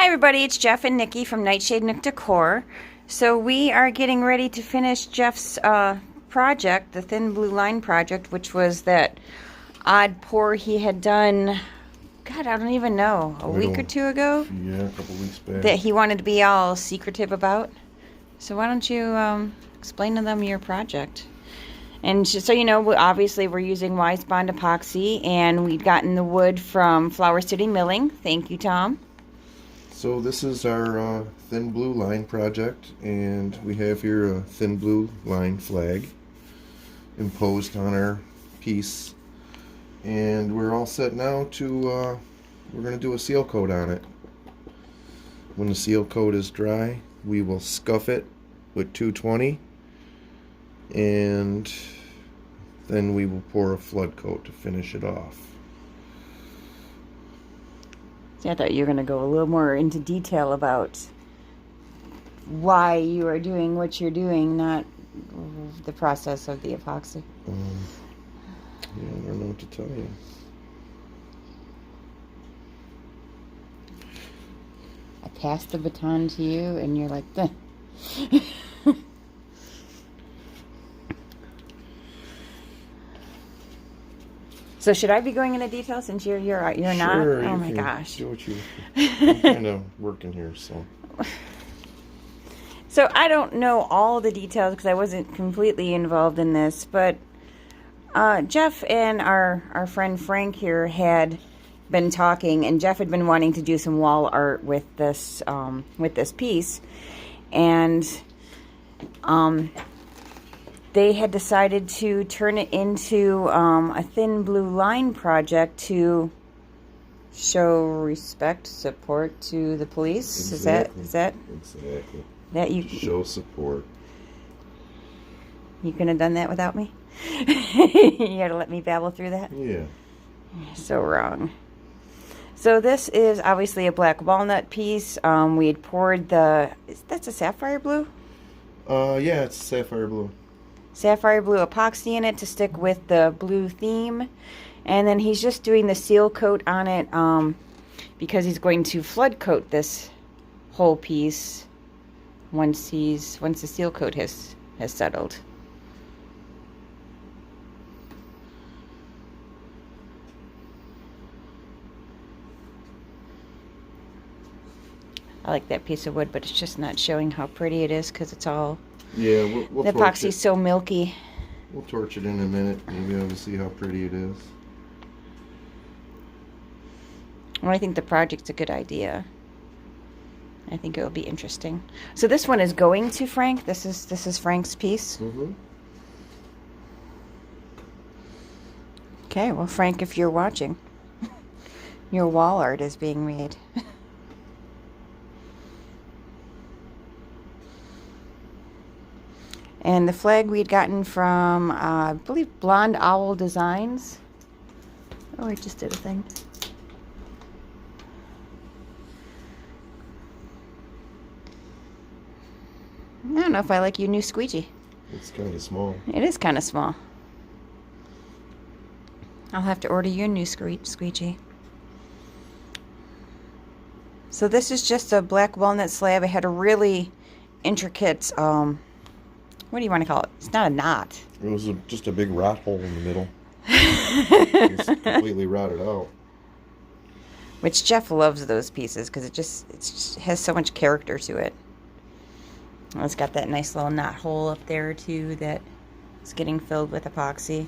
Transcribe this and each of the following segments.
Hi everybody, it's Jeff and Nikki from Nightshade Nook Decor. So we are getting ready to finish Jeff's project, the thin blue line project, which was that odd pour he had done, God, I don't even know, a week or two ago? Yeah, a couple weeks back. That he wanted to be all secretive about. So why don't you explain to them your project? And just so you know, obviously we're using Wise Bond epoxy, and we'd gotten the wood from Flower City Milling. Thank you, Tom. So this is our thin blue line project, and we have here a thin blue line flag imposed on our piece, and we're all set now to we're going to do a seal coat on it. When the seal coat is dry, we will scuff it with 220, and then we will pour a flood coat to finish it off. See, I thought you were going to go a little more into detail about why you are doing what you're doing, not the process of the epoxy. Yeah, I don't know what to tell you. I passed the baton to you, and you're like, "Duh." So should I be going into detail since you're not? Sure, Oh my gosh. Do what you. I'm kind of working here, so. So I don't know all the details because I wasn't completely involved in this, but Jeff and our friend Frank here had been talking, and Jeff had been wanting to do some wall art with this piece, and they had decided to turn it into a thin blue line project to show respect, support to the police. Exactly. Is that Exactly. that you Show support. You couldn't have done that without me? You had to let me babble through that? Yeah. So wrong. So this is obviously a black walnut piece. We had poured that's a sapphire blue? Yeah, it's sapphire blue. Sapphire blue epoxy in it to stick with the blue theme. And then he's just doing the seal coat on it because he's going to flood coat this whole piece once the seal coat has settled. I like that piece of wood, but it's just not showing how pretty it is because it's all... Yeah, we'll the torch epoxy's it. so milky. We'll torch it in a minute. You'll be able to see how pretty it is. Well, I think the project's a good idea. I think it will be interesting. So this one is going to Frank. This is Frank's piece. Mm-hmm. Okay, well, Frank, if you're watching, your wall art is being made. And the flag we'd gotten from, I believe, Blonde Owl Designs. Oh, I just did a thing. I don't know if I like your new squeegee. It's kind of small. It is kind of small. I'll have to order you a new squeegee. So this is just a black walnut slab. It had a really intricate, what do you want to call it? It's not a knot. It was just a big rot hole in the middle. It's completely rotted out. Which Jeff loves those pieces because it just has so much character to it. Well, it's got that nice little knot hole up there too that is getting filled with epoxy.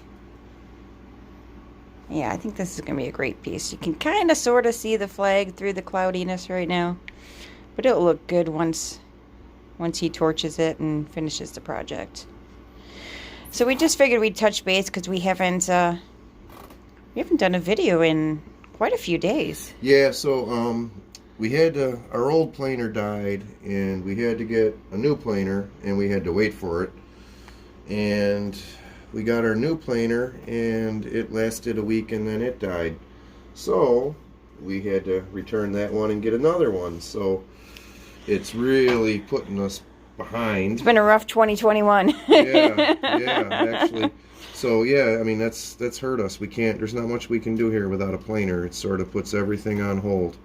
Yeah, I think this is going to be a great piece. You can kind of sort of see the flag through the cloudiness right now, but it'll look good once he torches it and finishes the project. So we just figured we'd touch base because we haven't done a video in quite a few days. Yeah, so we had our old planer died, and we had to get a new planer, and we had to wait for it. And we got our new planer, and it lasted a week, and then it died. So we had to return that one and get another one. So it's really putting us behind. It's been a rough 2021. yeah, actually. So yeah, I mean that's hurt us. We can't. There's not much we can do here without a planer. It sort of puts everything on hold.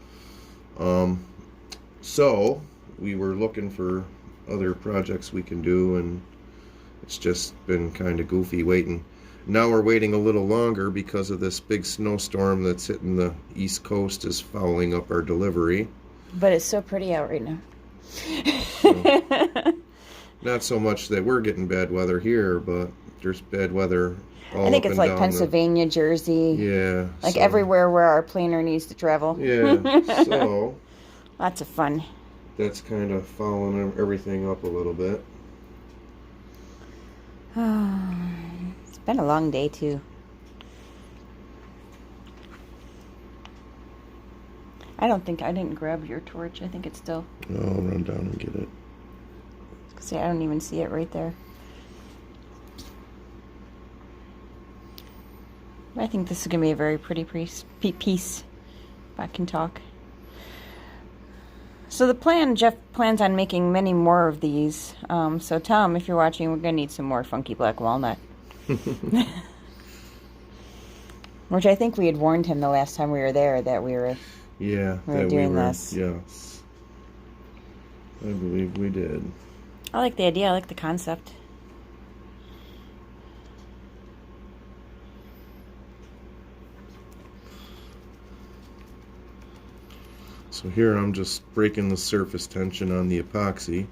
So we were looking for other projects we can do, and it's just been kind of goofy waiting. Now we're waiting a little longer because of this big snowstorm that's hitting the East Coast is fouling up our delivery. But it's so pretty out right now. So, not so much that we're getting bad weather here, but there's bad weather all I think up it's and like down Pennsylvania, Jersey. Yeah. Like so, everywhere where our planer needs to travel. Yeah. So lots of fun. that's kind of fouling everything up a little bit. It's been a long day too. I didn't grab your torch. I think it's still. No, I'll run down and get it. See, I don't even see it right there. I think this is going to be a very pretty piece, if I can talk. So the plan, Jeff plans on making many more of these. So Tom, if you're watching, we're going to need some more funky black walnut. Which I think we had warned him the last time we were there that we were doing this. Yes. I believe we did. I like the idea. I like the concept. So here I'm just breaking the surface tension on the epoxy.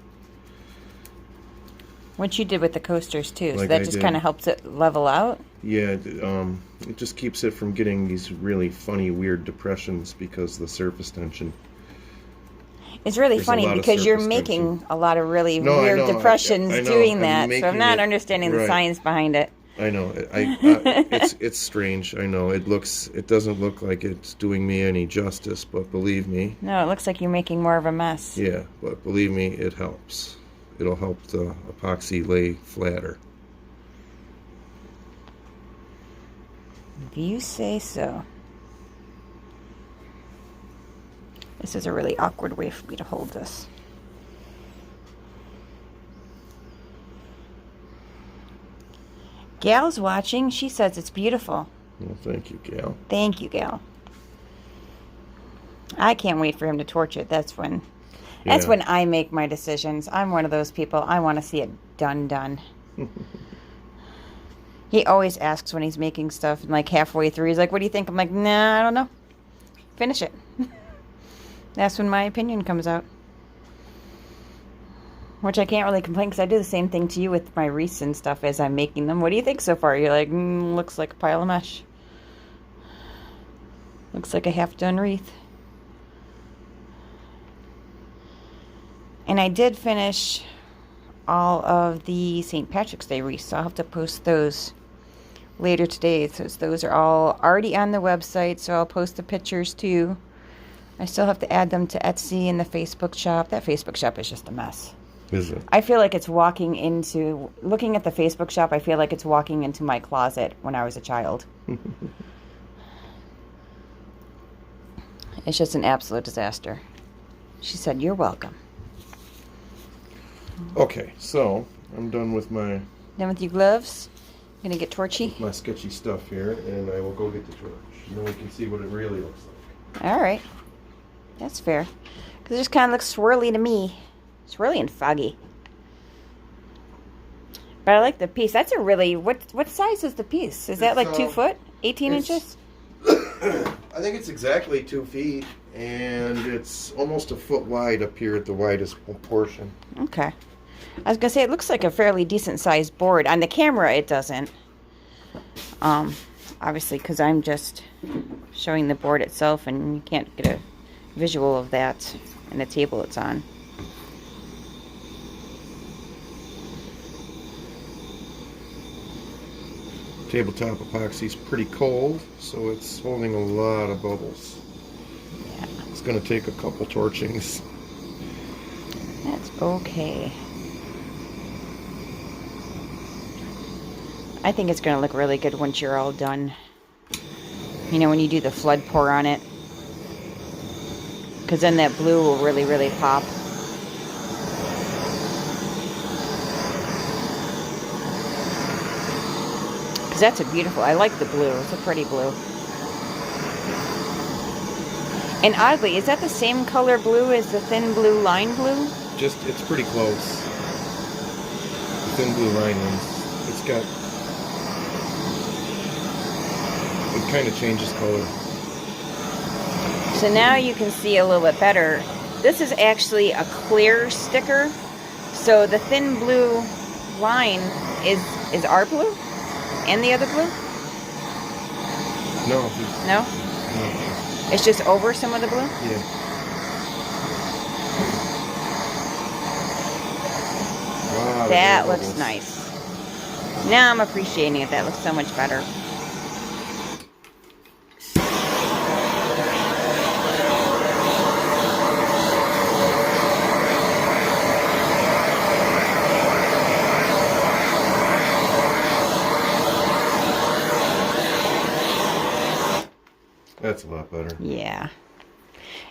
What you did with the coasters too, so Like that I just did. kind of helps it level out. Yeah, it just keeps it from getting these really funny, weird depressions because of the surface tension. It's really There's a funny lot of because you're surface making tension. a lot of really No, I weird know. depressions I know. doing I'm that. So I'm making not it- understanding the right. science behind it. I know. It's strange. I know. It doesn't look like it's doing me any justice, but believe me. No, it looks like you're making more of a mess. Yeah, but believe me, it helps. It'll help the epoxy lay flatter. If you say so. This is a really awkward way for me to hold this. Gal's watching. She says it's beautiful. Well, thank you, Gal. Thank you, Gal. I can't wait for him to torch it. That's when I make my decisions. I'm one of those people. I want to see it done. He always asks when he's making stuff, and like halfway through, he's like, "What do you think?" I'm like, "Nah, I don't know. Finish it." That's when my opinion comes out. Which I can't really complain because I do the same thing to you with my wreaths and stuff as I'm making them. What do you think so far? You're like, looks like a pile of mesh. Looks like a half-done wreath. And I did finish all of the St. Patrick's Day wreaths, so I'll have to post those later today. So those are all already on the website, so I'll post the pictures too. I still have to add them to Etsy and the Facebook shop. That Facebook shop is just a mess. Is it? I feel like it's looking at the Facebook shop, I feel like it's walking into my closet when I was a child. It's just an absolute disaster. She said, "You're welcome." Okay, so I'm done with my Done with your gloves? Gonna get torchy? sketchy stuff here, and I will go get the torch. And then we can see what it really looks like. All right. That's fair. Because it just kind of looks swirly to me. Swirly and foggy. But I like the piece. That's a really... What size is the piece? Is that like 2 foot? 18 inches? I think it's exactly 2 feet, and it's almost a foot wide up here at the widest portion. Okay. I was going to say, it looks like a fairly decent sized board. On the camera, it doesn't. Obviously, because I'm just showing the board itself, and you can't get a visual of that and the table it's on. Tabletop epoxy is pretty cold, so it's holding a lot of bubbles. Yeah. It's going to take a couple torchings. That's okay. I think it's going to look really good once you're all done. You know, when you do the flood pour on it. Because then that blue will really, really pop. Because that's a beautiful... I like the blue. It's a pretty blue. And oddly, is that the same color blue as the thin blue line blue? Just, it's pretty close. The thin blue line ones. It's got, it kind of changes color. So now you can see a little bit better. This is actually a clear sticker. So the thin blue line is our blue? And the other blue? No. No? No. It's just over some of the blue? Yeah. Wow, that looks nice. Now I'm appreciating it. That looks so much better. That's a lot better. Yeah.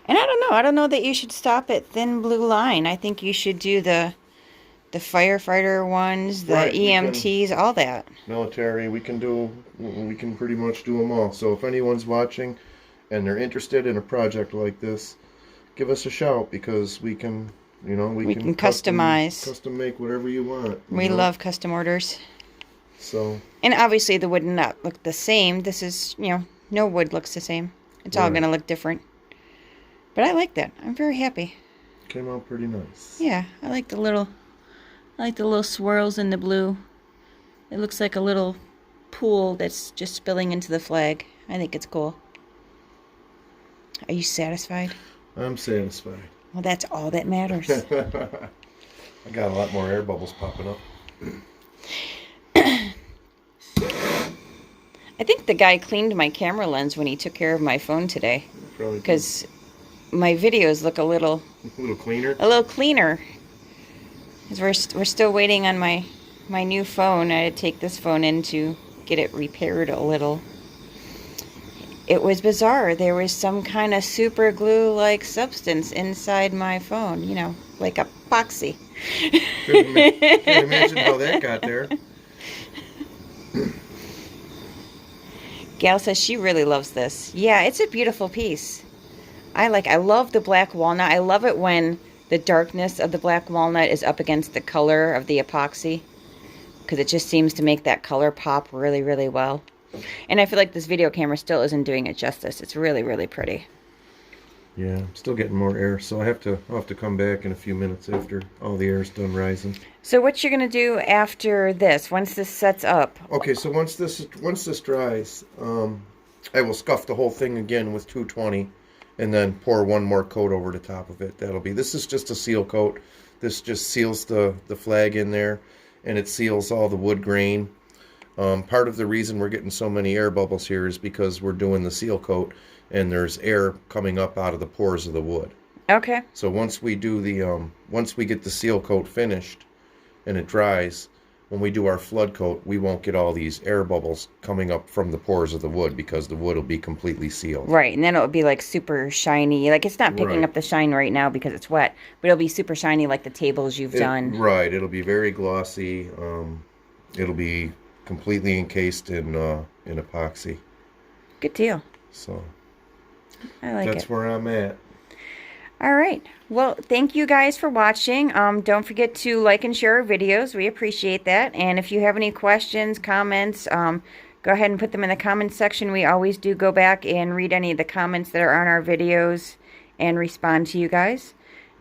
And I don't know. I don't know that you should stop at thin blue line. I think you should do the firefighter ones, the Right, EMTs, all that. Military, we can pretty much do them all. So if anyone's watching and they're interested in a project like this, give us a shout, because we can, you know, we can customize. Custom make whatever you want. We love custom orders. So. And obviously the wood and nut look the same. This is, you know, no wood looks the same. It's all going to look different. But I like that. I'm very happy. Came out pretty nice. Yeah, I like the little swirls in the blue. It looks like a little pool that's just spilling into the flag. I think it's cool. Are you satisfied? I'm satisfied. Well, that's all that matters. I got a lot more air bubbles popping up. I think the guy cleaned my camera lens when he took care of my phone today. Probably because my videos look a little cleaner. A little cleaner. Because we're still waiting on my new phone. I had to take this phone in to get it repaired a little. It was bizarre. There was some kind of super glue-like substance inside my phone. You know, like epoxy. Can't imagine how that got there. Gal says she really loves this. Yeah, it's a beautiful piece. I love the black walnut. I love it when the darkness of the black walnut is up against the color of the epoxy, because it just seems to make that color pop really, really well. And I feel like this video camera still isn't doing it justice. It's really, really pretty. Yeah, I'm still getting more air, so I'll have to come back in a few minutes after all the air's done rising. So what you're gonna do after this, once this sets up? Okay, so once this dries, I will scuff the whole thing again with 220, and then pour one more coat over the top of it. This is just a seal coat. This just seals the flag in there, and it seals all the wood grain. Part of the reason we're getting so many air bubbles here is because we're doing the seal coat, and there's air coming up out of the pores of the wood. Okay. So once we do once we get the seal coat finished and it dries, when we do our flood coat, we won't get all these air bubbles coming up from the pores of the wood, because the wood will be completely sealed. Right, and then it'll be like super shiny. Like, it's not picking up the shine right now because it's wet, but it'll be super shiny like the tables you've done. Right, it'll be very glossy. It'll be completely encased in epoxy. Good deal. So I like it. That's where I'm at. All right. Well, thank you guys for watching. Don't forget to like and share our videos. We appreciate that. And if you have any questions, comments, go ahead and put them in the comments section. We always do go back and read any of the comments that are on our videos and respond to you guys.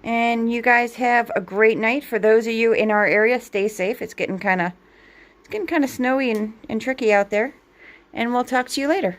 And you guys have a great night. For those of you in our area, stay safe. It's getting kind of snowy and tricky out there. And we'll talk to you later.